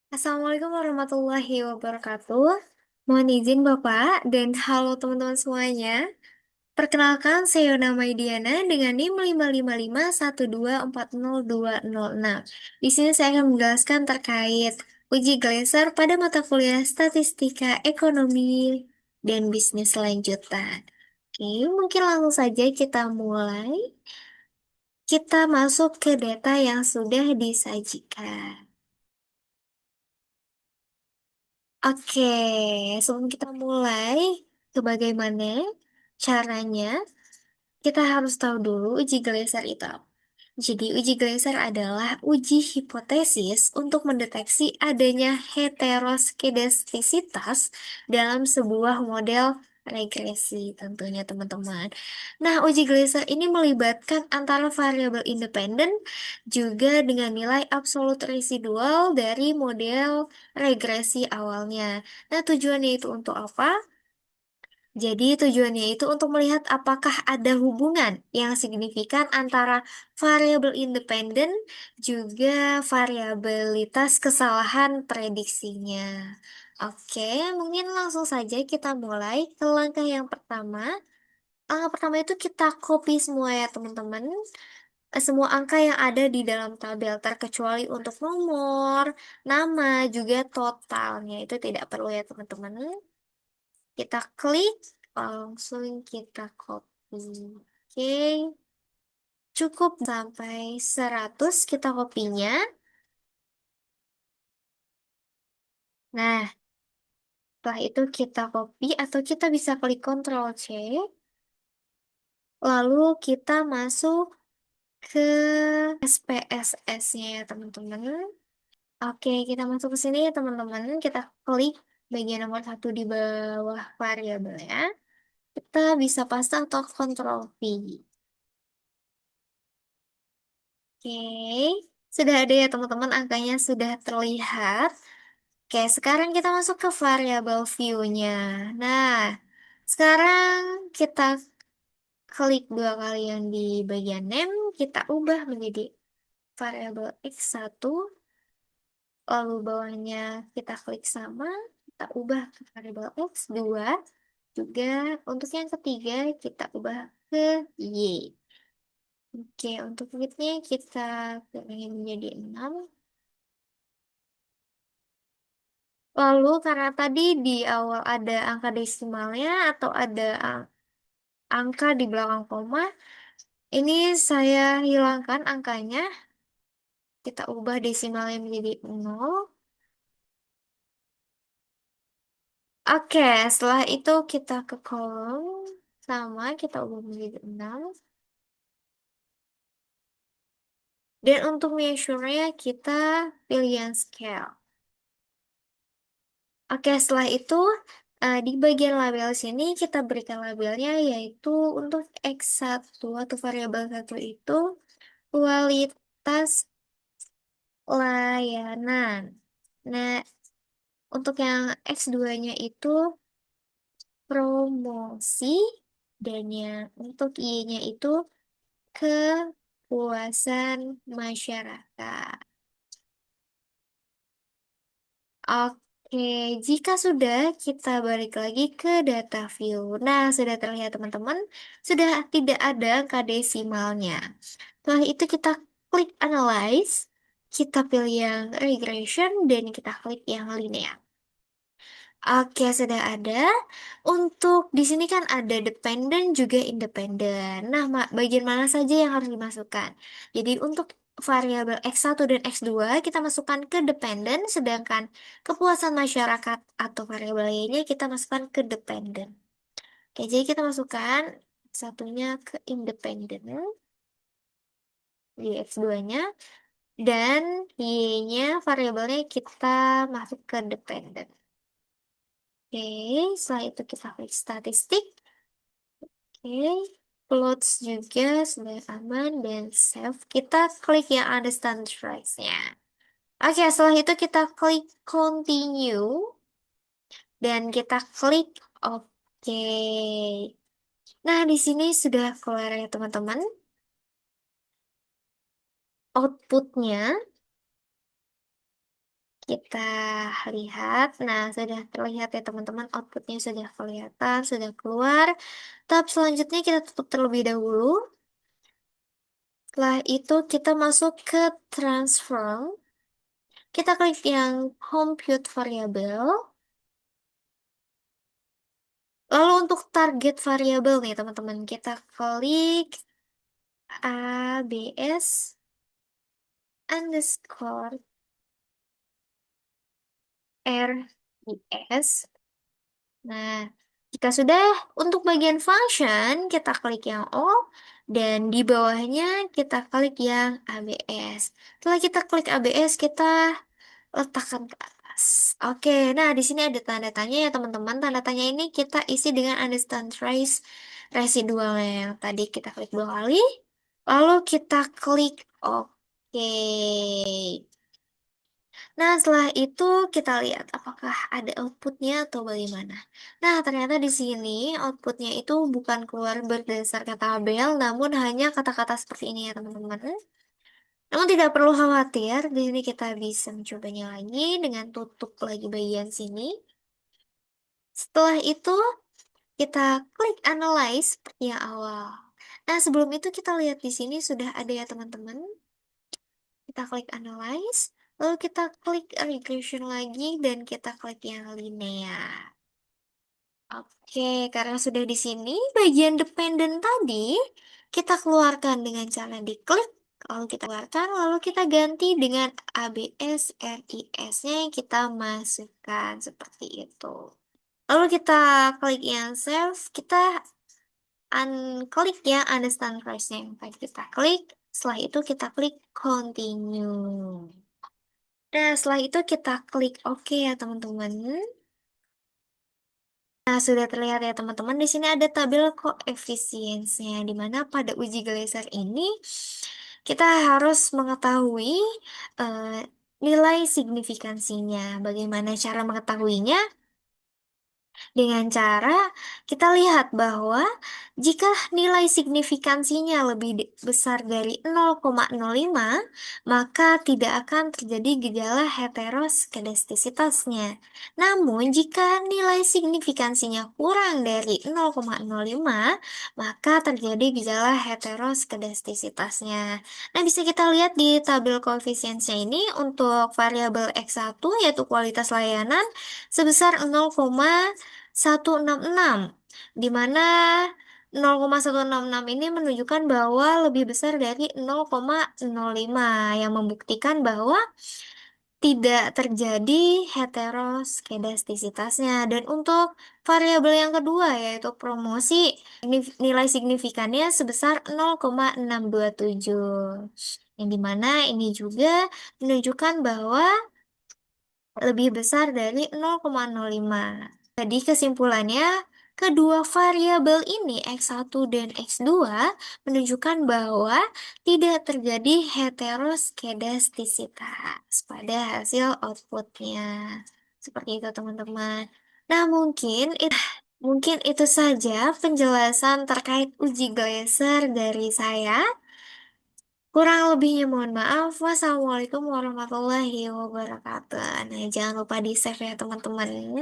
Assalamualaikum warahmatullahi wabarakatuh. Mohon izin Bapak dan halo teman-teman semuanya. Perkenalkan, saya Yona Maidiana dengan NIM 555124026. Di sini saya akan menjelaskan terkait uji Gleser pada mata kuliah Statistika Ekonomi dan Bisnis Lanjutan. Oke, mungkin langsung saja kita mulai. Kita masuk ke data yang sudah disajikan. Oke, sebelum kita mulai ke bagaimana caranya, kita harus tahu dulu uji Gleiser itu apa. Jadi, uji Gleiser adalah uji hipotesis untuk mendeteksi adanya heteroskedastisitas dalam sebuah model regresi tentunya teman-teman. Nah, uji Gleiser ini melibatkan antara variabel independen juga dengan nilai absolut residual dari model regresi awalnya. Nah, tujuannya itu untuk apa? Jadi tujuannya itu untuk melihat apakah ada hubungan yang signifikan antara variabel independen juga variabilitas kesalahan prediksinya. Oke, mungkin langsung saja kita mulai ke langkah yang pertama. Langkah pertama itu kita copy semua ya teman-teman. Semua angka yang ada di dalam tabel terkecuali untuk nomor, nama, juga totalnya itu tidak perlu ya teman-teman. Kita klik, langsung kita copy. Oke, cukup sampai 100 kita kopinya. Nah, setelah itu kita copy atau kita bisa klik Ctrl C. Lalu kita masuk ke SPSS-nya ya teman-teman. Oke, kita masuk ke sini ya teman-teman. Kita klik bagian nomor satu di bawah variabelnya. Kita bisa pasang atau Ctrl V. Oke, sudah ada ya teman-teman, angkanya sudah terlihat. Oke, sekarang kita masuk ke variabel view-nya. Nah, sekarang kita klik dua kali yang di bagian name, kita ubah menjadi variabel x1, lalu bawahnya kita klik sama, kita ubah ke variabel x2, juga untuk yang ketiga kita ubah ke y. Oke, untuk width-nya kita pilih menjadi 6. Lalu karena tadi di awal ada angka desimalnya atau ada angka di belakang koma, ini saya hilangkan angkanya, kita ubah desimalnya menjadi 0. Oke, setelah itu kita ke kolom, sama kita ubah menjadi 6. Dan untuk measure-nya kita pilih yang scale. Oke, setelah itu di bagian label sini kita berikan labelnya yaitu untuk X1 atau variabel satu itu kualitas layanan. Nah, untuk yang X2-nya itu promosi dan yang untuk Y-nya itu kepuasan masyarakat. Oke, jika sudah, kita balik lagi ke data view. Nah, sudah terlihat teman-teman, sudah tidak ada angka desimalnya. Setelah itu kita klik Analyze, kita pilih yang Regression, dan kita klik yang Linear. Oke, sudah ada. Untuk di sini kan ada dependent juga independen. Nah, bagian mana saja yang harus dimasukkan? Jadi untuk variabel X1 dan X2 kita masukkan ke dependent, sedangkan kepuasan masyarakat atau variabel Y-nya kita masukkan ke dependent. Oke, jadi kita masukkan satunya ke independen di X2-nya dan Y-nya variabelnya kita masuk ke dependent. Oke, setelah itu kita klik statistik. Oke, plots juga sudah aman dan save. Kita klik yang ada standardize-nya. Oke, setelah itu kita klik continue dan kita klik oke. Nah, di sini sudah keluar ya teman-teman. Outputnya Kita lihat. Nah, sudah terlihat ya teman-teman, outputnya sudah kelihatan, sudah keluar. Tahap selanjutnya kita tutup terlebih dahulu. Setelah itu kita masuk ke transform. Kita klik yang compute variable. Lalu untuk target variable nih teman-teman, kita klik ABS underscore RIS. Nah, jika sudah untuk bagian function, kita klik yang O, dan di bawahnya kita klik yang ABS. Setelah kita klik ABS, kita letakkan ke atas. Oke, nah di sini ada tanda tanya ya teman-teman. Tanda tanya ini kita isi dengan understand trace residualnya yang tadi kita klik dua kali. Lalu kita klik OK. Nah, setelah itu kita lihat apakah ada outputnya atau bagaimana. Nah, ternyata di sini outputnya itu bukan keluar berdasarkan tabel, namun hanya kata-kata seperti ini ya teman-teman. Namun tidak perlu khawatir, di sini kita bisa mencobanya lagi dengan tutup lagi bagian sini. Setelah itu kita klik analyze seperti yang awal. Nah, sebelum itu kita lihat di sini sudah ada ya teman-teman. Kita klik analyze, lalu kita klik regression lagi dan kita klik yang linear. Oke, karena sudah di sini bagian dependent tadi kita keluarkan dengan cara diklik, lalu kita keluarkan, lalu kita ganti dengan ABS RIS-nya yang kita masukkan seperti itu. Lalu kita klik yang save, kita unklik ya understand price-nya yang tadi kita klik. Setelah itu kita klik continue. Nah, setelah itu kita klik OK ya teman-teman. Nah, sudah terlihat ya teman-teman, di sini ada tabel koefisiensinya, di mana pada uji Gleiser ini kita harus mengetahui eh, nilai signifikansinya. Bagaimana cara mengetahuinya? Dengan cara kita lihat bahwa jika nilai signifikansinya lebih besar dari 0,05, maka tidak akan terjadi gejala heteroskedastisitasnya. Namun, jika nilai signifikansinya kurang dari 0,05, maka terjadi gejala heteroskedastisitasnya. Nah, bisa kita lihat di tabel koefisiensinya ini untuk variabel X1 yaitu kualitas layanan sebesar 0,166, di mana 0,166 ini menunjukkan bahwa lebih besar dari 0,05 yang membuktikan bahwa tidak terjadi heteroskedastisitasnya. Dan untuk variabel yang kedua yaitu promosi, nilai signifikannya sebesar 0,627. Yang dimana ini juga menunjukkan bahwa lebih besar dari 0,05. Jadi kesimpulannya, kedua variabel ini X1 dan X2 menunjukkan bahwa tidak terjadi heteroskedastisitas pada hasil outputnya. Seperti itu teman-teman. Nah, mungkin itu saja penjelasan terkait uji Gleiser dari saya. Kurang lebihnya mohon maaf. Wassalamualaikum warahmatullahi wabarakatuh. Nah, jangan lupa di save ya teman-teman.